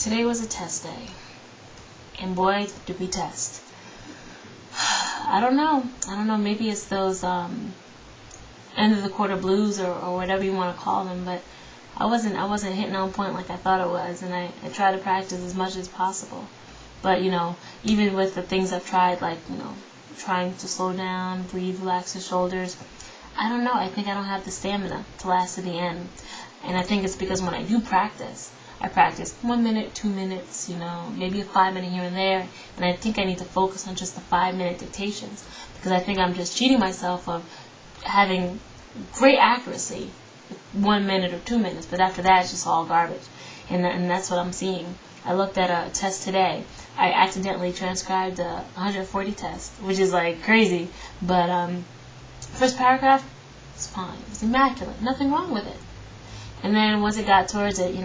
Today was a test day, and boy, did we test. I don't know, maybe it's those end of the quarter blues or whatever you want to call them, but I wasn't hitting on point like I thought it was, and I try to practice as much as possible. But, even with the things I've tried, like, trying to slow down, breathe, relax the shoulders, I don't know, I think I don't have the stamina to last to the end. And I think it's because when I do practice, I practice 1 minute, 2 minutes, maybe a 5 minute here and there, and I think I need to focus on just the 5-minute dictations, because I think I'm just cheating myself of having great accuracy, 1 minute or 2 minutes, but after that it's just all garbage, and that's what I'm seeing. I looked at a test today. I accidentally transcribed a 140 test, which is like crazy, but first paragraph, it's fine, it's immaculate, nothing wrong with it. And then once it got towards it,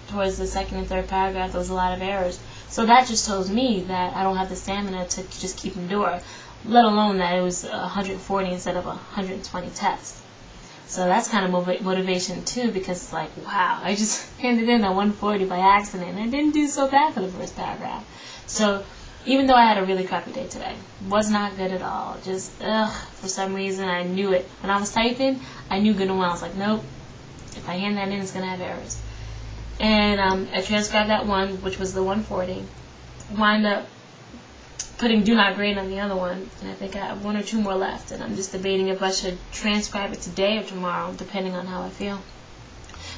towards the second and third paragraph, there was a lot of errors. So that just tells me that I don't have the stamina to just keep enduring, let alone that it was 140 instead of 120 tests. So that's kind of motivation too, because it's like, wow, I just handed in a 140 by accident, and I didn't do so bad for the first paragraph. So even though I had a really crappy day today, was not good at all, just, for some reason I knew it. When I was typing, I knew good and well. I was like, nope, if I hand that in, it's going to have errors. And I transcribed that one, which was the 140, wind up putting do not grade on the other one, and I think I have 1 or 2 more left, and I'm just debating if I should transcribe it today or tomorrow, depending on how I feel.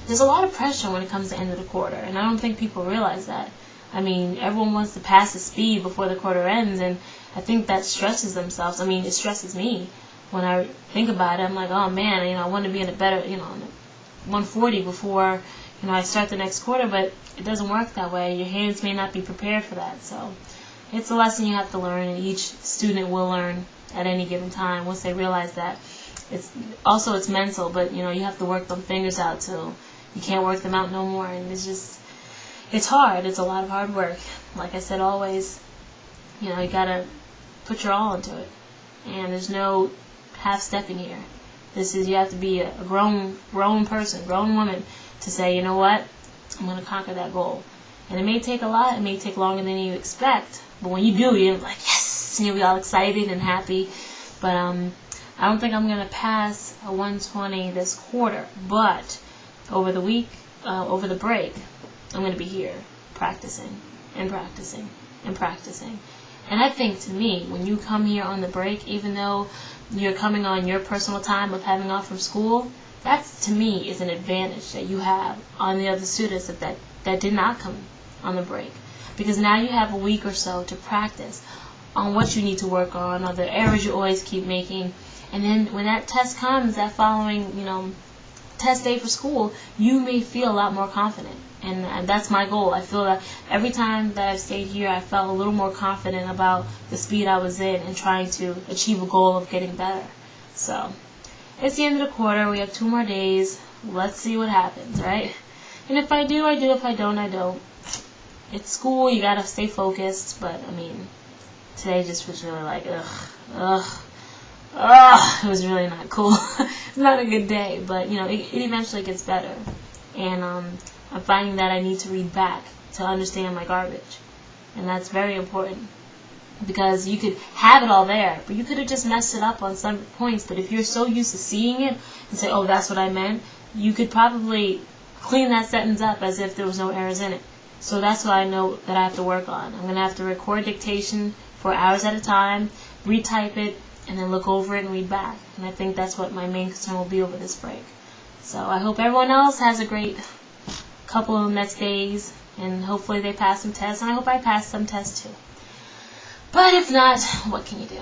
There's a lot of pressure when it comes to end of the quarter, and I don't think people realize that. I mean, everyone wants to pass the speed before the quarter ends, and I think that stresses themselves. I mean, it stresses me when I think about it. I'm like, oh man, I want to be in a better, 140 before, I start the next quarter, but it doesn't work that way. Your hands may not be prepared for that, so it's a lesson you have to learn, and each student will learn at any given time once they realize that. It's mental, but you have to work them fingers out till you can't work them out no more, and it's hard. It's a lot of hard work. Like I said, always, you gotta put your all into it, and there's no half-stepping here. You have to be a grown person, grown woman, to say, you know what, I'm going to conquer that goal. And it may take a lot, it may take longer than you expect, but when you do, you're like, yes, and you'll be all excited and happy. But I don't think I'm going to pass a 120 this quarter, but over the week, over the break, I'm going to be here practicing and practicing and practicing. And I think, to me, when you come here on the break, even though you're coming on your personal time of having off from school, that, to me, is an advantage that you have on the other students that did not come on the break. Because now you have a week or so to practice on what you need to work on, or the errors you always keep making. And then when that test comes, that following, test day for school, you may feel a lot more confident. And that's my goal. I feel that every time that I've stayed here, I felt a little more confident about the speed I was in and trying to achieve a goal of getting better. So it's the end of the quarter. We have 2 more days. Let's see what happens, right? And if I do, I do. If I don't, I don't. It's school. You got to stay focused. But, today just was really like, it was really not cool. Not a good day. But, it eventually gets better. And I'm finding that I need to read back to understand my garbage. And that's very important. Because you could have it all there, but you could have just messed it up on some points. But if you're so used to seeing it and say, oh, that's what I meant, you could probably clean that sentence up as if there was no errors in it. So that's what I know that I have to work on. I'm going to have to record dictation for hours at a time, retype it, and then look over it and read back. And I think that's what my main concern will be over this break. So I hope everyone else has a great couple of next days, and hopefully they pass some tests, and I hope I pass some tests too. But if not, what can you do?